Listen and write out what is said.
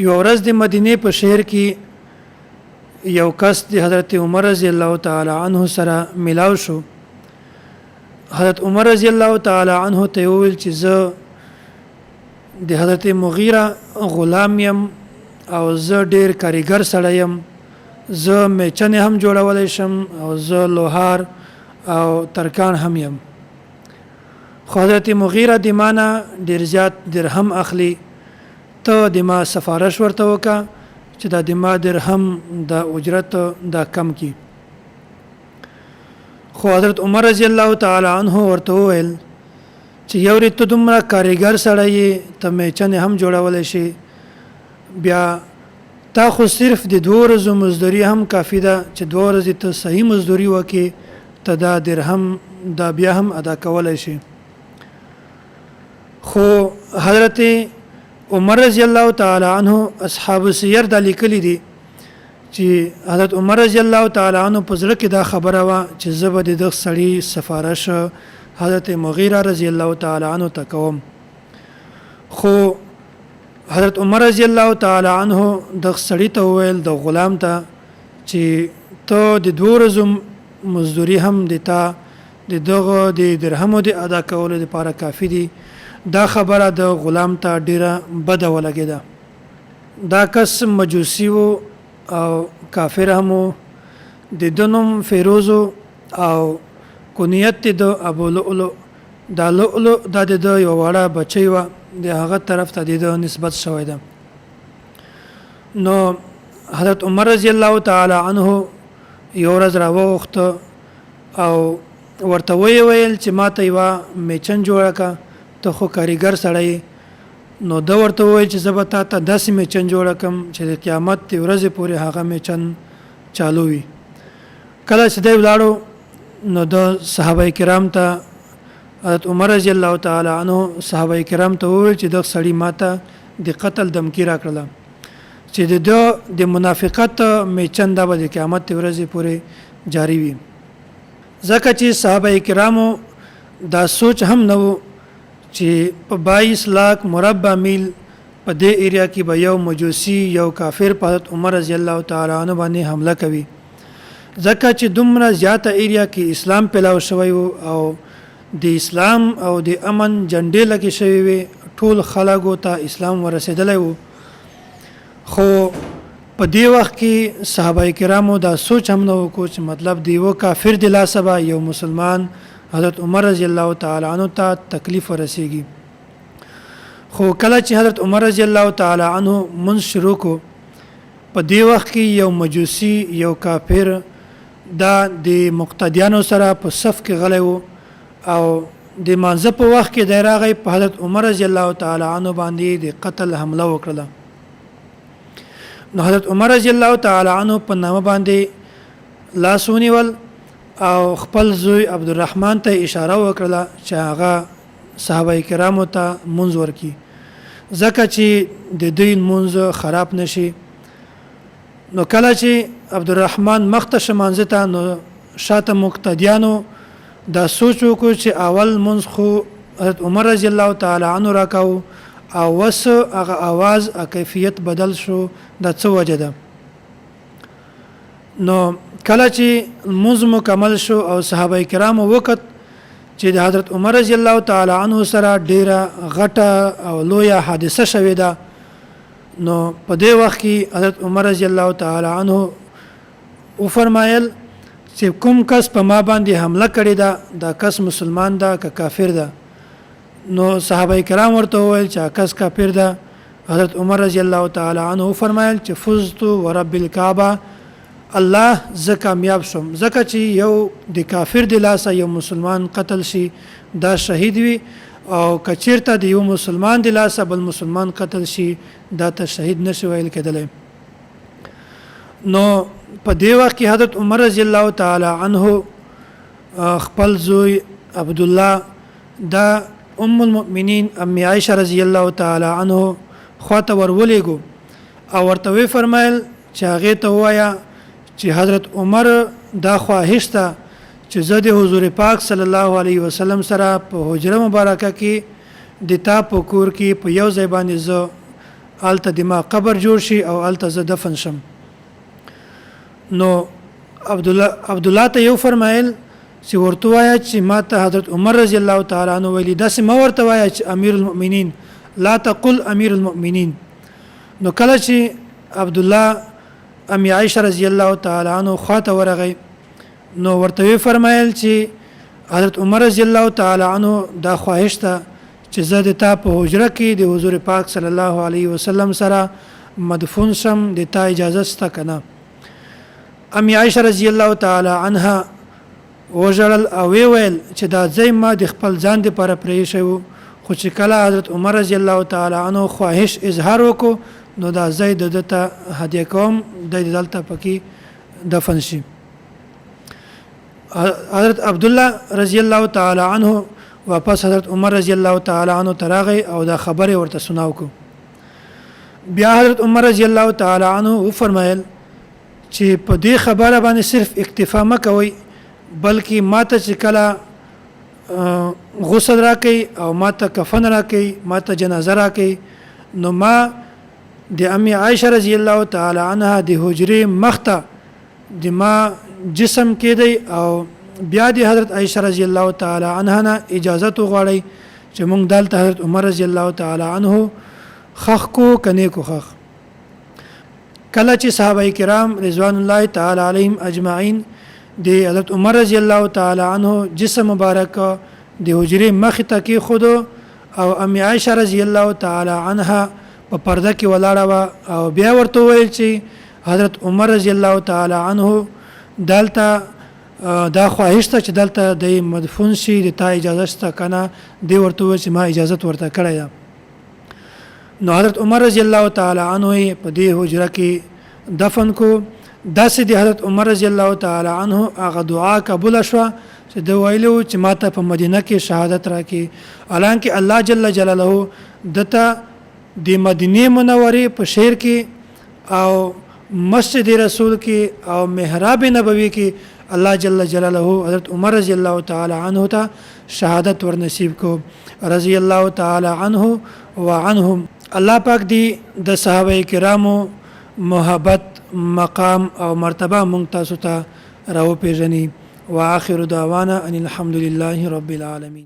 یو ورځ د مدینه په شهر کې یو کس د حضرت عمر رضی الله تعالی عنه سره ملاو شو. حضرت عمر رضی الله تعالی عنه ته ویل چې زه د حضرت مغیره غلام یم او زه ډیر کاریګر سړی یم، زه میچنې هم جوړولی شم او زه لوهار او ترکان هم یم. خو حضرت مغیره د مانه ډیر زیات درهم اخلي، ته د ما سفارش ورته وکړه چې دا د ما درهم د اجرت دا کم کی. خو حضرت عمر رضی الله تعالی عنه ورته وویل چې یو ته دومره کاریګر سړی ته میچنې هم جوړولی شي، بیا تا خو صرف د 2 ورځو مزدوري هم کافي ده چې 2 ورځې ته صحیح مزدوري وکړې، ته دا درهم دا بیا هم ادا کولی شي. خو حضرت عمر رضی الله تعالی عنه اصحاب سیر د لیکلي دي چې حضرت عمر رضی الله تعالی عنه په زړه کې دا خبره وه چې زه به د دغه سړي سفارش حضرت مغیره رضی الله تعالی عنه ته کوم. خو حضرت عمر رضی الله تعالی عنه دغه سړي ته وویل، د غلام ته، چې ته د 2 ورځو مزدوري هم د تا د دغه د درهمو د ادا کولو لپاره کافي دي. دا خبره د غلام ته ډیره بده ولګېده. دا کس مجوسی و او کافر هم و، د ده نوم فیروز او کنیت د ابو لؤلؤ. دا لؤلؤ دا د ده یوه وړه بچی وه، د هغه طرف ته د ده نسبت شوی ده. نو حضرت عمر رضی الله تعالی عنه یو ورځ راوغوښته او ورته ویل چې ما ته یوه میچن جوړه کړه، ته خو کاریګر سړی. نو ده ورته وویل چې زه به تا ته داسې میچن جوړه کړم چې د قیامت د ورځې پورې هغه میچن چالو وي. کله چې دی ولاړو نو د صحابه کرام ته حضرت عمر رضی الله تعالی عنه صحابه کرام ته وویل چې دغه سړي ما ته د قتل دمکی راکړله چې د ده د منافقت میچن دا به د قیامت د ورځې پورې جاری وي. ځکه چې صحابه کرامو دا سوچ هم نه و چې په 22 لاک مربع میل په دې ایریا کې به یو مجوسی یو کافر په حضرت عمر رضی الله تعالی عنه باندې حمله کوي. ځکه چې دومره زیاته ایریا کې اسلام پیلاو شوی و او د اسلام او د امن جنډې لګې شوی وي، ټول خلکو ته اسلام ورسېدلی و. خو په دې وخت کې صحابه کرامو دا سوچ هم نه وکړو چې مطلب د یوه کافر د لاسه به یو مسلمان حضرت عمر رضی الله تعالی عنه ته تکلیف ورسیږي. خو کله چې حضرت عمر رضی الله تعالی عنه منځ شروع کو، په دې وخت کې یو مجوسی یو کافر دا د مقتدیانو سره په صف کې غلی و او د مانځه په وخت کې دی راغی، په حضرت عمر رضی الله تعالی عنه باندې د قتل حمله وکړله. نو حضرت عمر رضی الله تعالی عنه په نامه باندې لاس ونیول او خپل زوی عبدالرحمن ته اشاره وکړه چې هغه صحابه کرامو ته منځ ورکړي، ځکه چې د دوی منځ خراب نشي. نو کله چې عبدالرحمن مخته شمانځه ته، نو شاته مقتدیانو دا سوچ وکړو چې اول منځ خو حضرت عمر رضی الله تعالی عنه راکاو او وس هغه आवाज کیفیت بدل شو، دا څه وجه ده؟ نو کله چې منځ مکمل شو او صحابه کرامو وخت چې د حضرت عمر رضی الله تعالی عنه سره ډیره غټه او لویه حادثه شوې ده، نو په دې وخت کې حضرت عمر رضی الله تعالی عنه وفرمایل چې کوم کس په ما باندې حمله کړې ده، دا کس مسلمان ده که کافر ده؟ نو صحابه کرام ورته وویل چې کس کافر ده. حضرت عمر رضی الله تعالی عنه وفرمایل چې فزت ورب الکعبه، الله زه کامیاب شم، ځکه چې یو د کافر د لاسه یو مسلمان قتل شي دا شهید وي، او که چېرته د یو مسلمان د لاسه بل مسلمان قتل شي دا ته شهید نشي ویل کېدلی. نو په دې وخت کې حضرت عمر رضی الله تعالی عنه خپل زوی عبدالله دا ام المؤمنین ام عائشه رضی الله تعالی عنه خواته ورولېږو او ورته وی فرمایل چې هغې ته ووایه چې حضرت عمر دا خواهش ته چې زه د حضور پاک صلی الله علیه وسلم سره په حجره مبارکه کې د تا په کور کې په یو ځای باندې زه هلته د ما قبر جوړ شي او هلته زه دفن شم. نو عبد الله ته یو فرمایل چې ورته وایه چې ما ته حضرت عمر رضی الله تعالی عنہ ویلي داسې ما ورته وایه چې امیر المؤمنین لا تقل امیر المؤمنین. نو کله چې عبد الله ام عائشه رضی الله تعالی عنہ خواته ورغی نو ورته فرمایل چې حضرت عمر رضی الله تعالی عنہ دا خواهش ته چې زه د تا په حجره کې د حضور پاک صلی الله علیه وسلم سره مدفون شم د تا اجازه شته کنه. ام عائشه رضی الله تعالی عنها وژړل او ویل چې دا ځای ما د خپل ځان لپاره پرې شوی خو چې کله حضرت عمر رضی الله تعالی عنہ خواهش اظهار وکړو نو دا ځای د ته هدیه کوم د دلته پکې دفن شي. حضرت عبد الله رضی الله تعالی عنہ واپس حضرت عمر رضی الله تعالی عنہ تراغی او دا خبره ورته سناو کو. بیا حضرت عمر رضی الله تعالی عنہ فرمایل چې په دې خبره باندې صرف اکتفا مکوئ بلکې ماته چې کله غسل راکې او ماته کفن راکې ماته جنازه راکې نو ما د ام عائشه رضی الله تعالی عنها د حجرې مخته د ما جسم کې دی او بیا د حضرت عائشه رضی الله تعالی عنها نه اجازه وغواړي چې موږ دلته حضرت عمر رضی الله تعالی عنہ خخ کو کنه کو خخ. کله چې صحابه کرام رضوان الله تعالی علیهم اجمعین د حضرت عمر رضی الله تعالی عنہ جسم مبارک د حجرې مخ ته کې خود او ام عائشه رضی الله تعالی عنها په پرده کې ولاړه او بیا ورته ویل چې حضرت عمر رضی الله تعالی عنہ دلته دا خواهش ته چې دلته د مدفون شي د تا اجازه شته کنه دی ورته چې ما اجازه ورته کړی ده. نو حضرت عمر رضی الله تعالی عنہ په دې حجره کې دفن کو. داسې د حضرت عمر رضی الله تعالی عنہ هغه دعا قبول شوه چې د ویلو چې ماته په مدینه کې شهادت راکړي حالانکه الله جل جلاله دته د مدینه منورې په شهر کې او مسجد رسول کې او محراب نبوي کې الله جل جلاله حضرت عمر رضی الله تعالی عنہ ته شهادت ورنصیب کو رضی الله تعالی عنہ وعنهم. الله پاک دی د صحابه کرامو محبت مقام او مرتبه مونږ تاسو ته راو پیژني. واخر دعوانا ان الحمد لله رب العالمين.